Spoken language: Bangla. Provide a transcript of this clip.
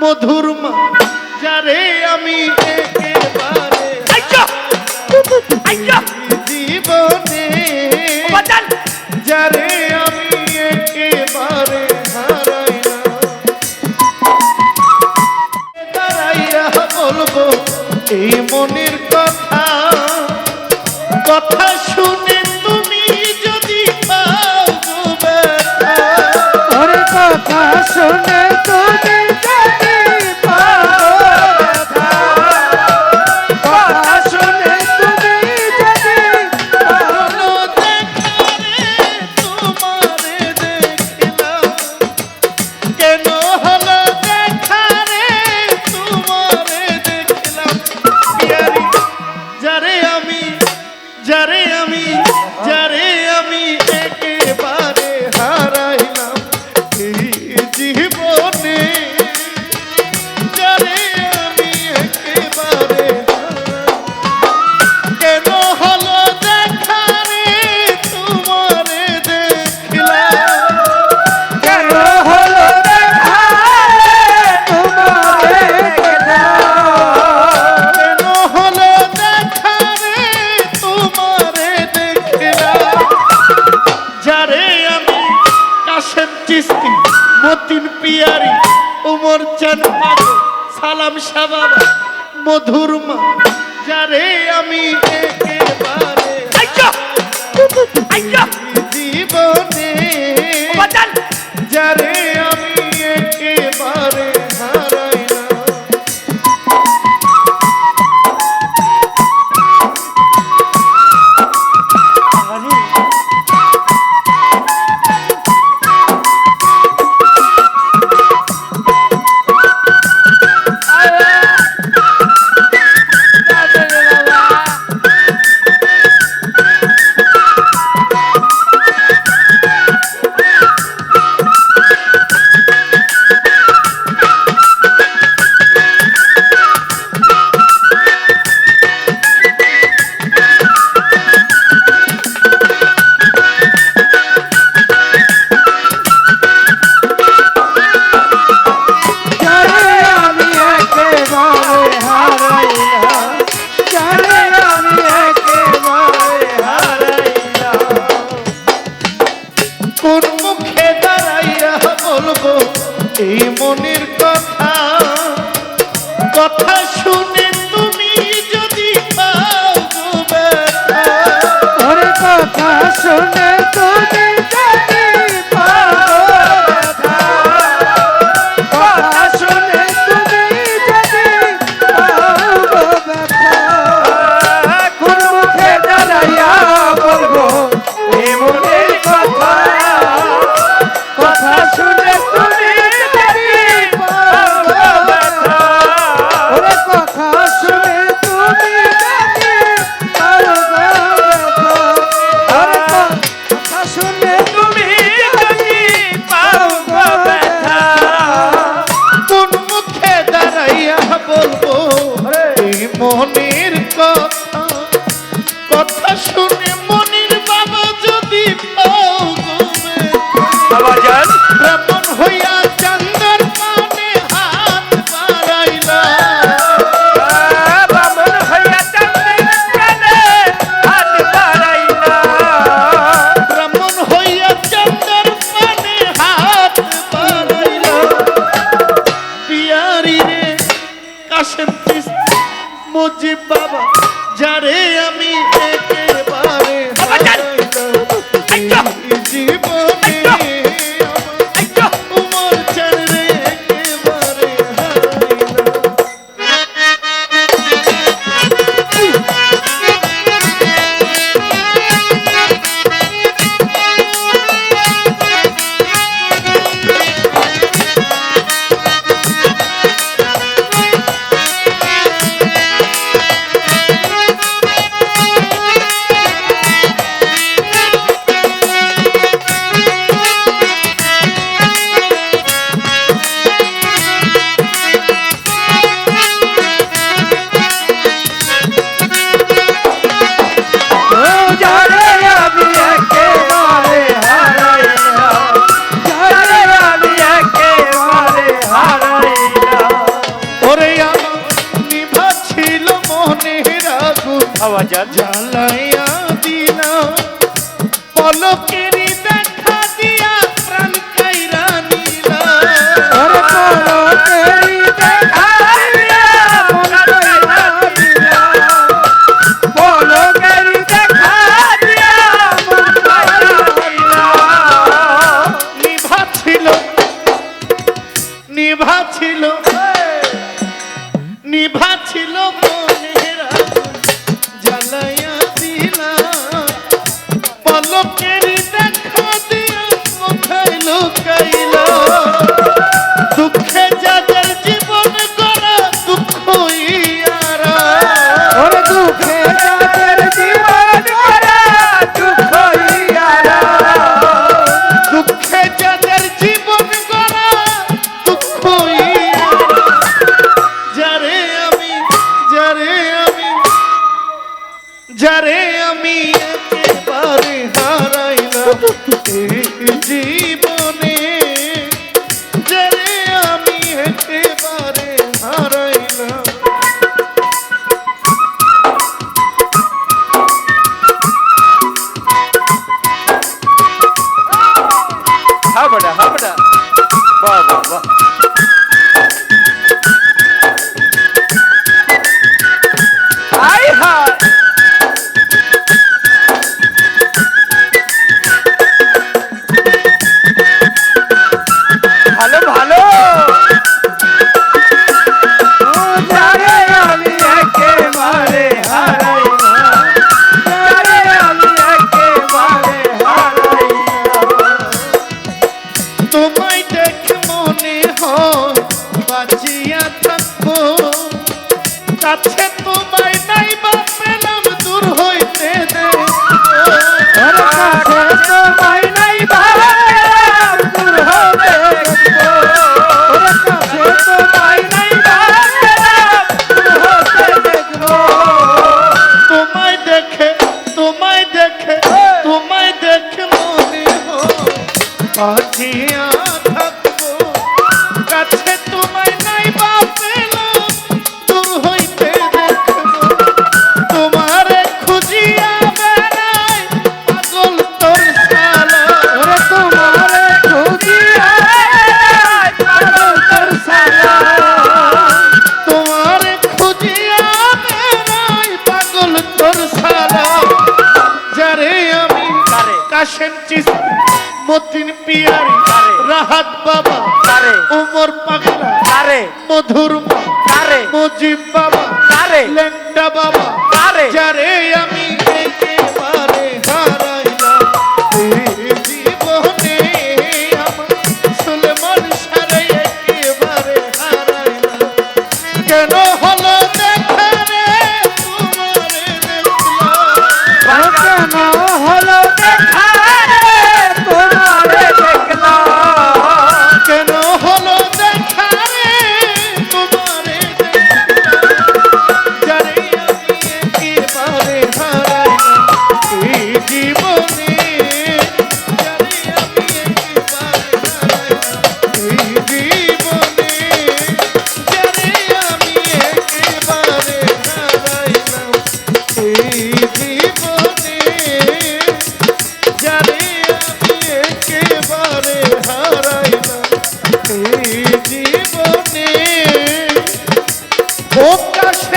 মধুর মা যারে আমি একেবারে জীবনে যারে আমি একেবারে হারাইয়া বলবো এই মনের কথা কথা শুনে তুমি যদি পাও ব্যথা কথা শুনে তুমি যদি পাও ব্যথা কথা শুনে তুমি যদি ভালো দেখারে তোমারে দেখিলাম কেন হলো দেখারে তোমারে দেখিলাম প্রিয়ারি যারে আমি একেবারে হারাইলাম এই জীবনে যারে আমি একেবারে কেন হলো দেখারে তোমারে দেখিলাম কেন হলো দেখা তোমারে কেন হলো দেখারে তোমারে দেখিলাম যারে আমি কাশেম চিস্তি মতিন পিয়ারি উমর চান পাগল সালাম শাহ বাবা মধুর মা যারে আমি একেবারে জীবনে যারে আমি একেবারে হারাইলাম কোন মুখে দাঁড়াইয়া বলবো এই মনের কথা কথা শুনে তুমি যদি পাও ব্যথা কথা শুনে তুমি যদি পাও ব্যথা কথা শুনে তুমি যদি পাও ব্যথা কোন মুখে দাঁড়াইয়া বলবো এই মনের কথা কথা শুনে তুমি যদি পাও ব্যথা কথা শুনে তুমি যদি পাও ব্যথা কথা শুনে তুমি যদি পাও ব্যথা কোন মুখে দাঁড়াইয়া বলবো এই মনের কথা কথা শুনে মনির বাবা যদি পাও বাবাজান ব্রাহ্মণ হইয়া চান্দার পানে হাত বাড়াইলা বামন হইয়া চাঁদের প্রাণে হাত বাড়াইলা ব্রাহ্মণ হইয়া চান্দার পানে হাত বাড়াইলা পিয়ারি রে কাশেম চিস্তি মুজিব বাবা যারে আমি একেবারে হারাইলাম এই জীবনে উমর চান রে একেবারে হারাইলাম হাওয়াজান জ্বালাইয়া দিলা পলকেরই দেখা দিয়া প্রাণ কাইরা নিলা ওরে পলকেরই দেখা দিয়া মন কাইরা দিলা পলকেরই দেখা দিয়া মন কাইরা দিলা নিভা ছিল নিভা ছিল নিভা ছিল মনের আগুন জ্বালাইয়া দিলা পলকেরই দেখা দিয়া কোথায় লুকাইলা দুঃখে যাদের জীবন গড়া দুঃখ ইয়ারা ওরে দুঃখে যাদের জীবন করা দুঃখ ইয়ারা দুঃখে যাদের জীবন গড়া দুঃখ ইয়ারা যারে আমি যারে আমি একেবারে হারাইলাম এই জীবনে যারে আমি একেবারে হারাইলাম হাবড়া হাবড়া বাহ বাহ বাহ আই হায় ভালো ভালো ও যারে আমি একেবারে হারাইলাম যারে আমি একেবারে হারাইলাম তোমায় দেখে মনে হয় বাঁচিয়া থাকবো কাছে তোমায় নাই বা পেলাম দূর হইতে ওরে কাছে তোমায় নাই ভাই দূর হবে ওরে কাছে তোমায় নাই ভাই দূর হতে দেখবো তোমায় দেখে তোমায় দেখে মনে হয় বাঁচিয়া থাকবো কাছে তোমায় নাই বা পেলাম দূর হইতে দেখবো তোমারে খুঁজিয়া বেড়াই পাগল তোর সালা ওরে তোমারে খুঁজিয়া পাগল তোর সালা তোমারে খুঁজিয়া বেড়াই পাগল তোর সালা যারে আমি কারে? কাশেম চিস্তি মতিন পিয়ারি কারে? রাহাত বাবা কারে? উমর পাগলা কারে মধুর মা কারে? মুজিব বাবা কারে? লেংটা বাবা কারে? যারে আমি একেবারে হারাইলাম এই জীবনে আমার সুলেমান সারে একেবারে হারাইলাম কেন হলো দেখা রে তোমারে দেখলাম কেন হলো দেখা রে তোমারে দেখলাম কেন হলো দেখা রে তোমারে দেখলাম যারে আমি একেবারে হারাইলাম এই জীবনে যারে আমি একেবারে হারাইলাম এই জীবনে যারে আমি একেবারে হারাইলাম এই জীবনে যারে আমি একেবারে হারাইলাম এই জীবনে ও কাশে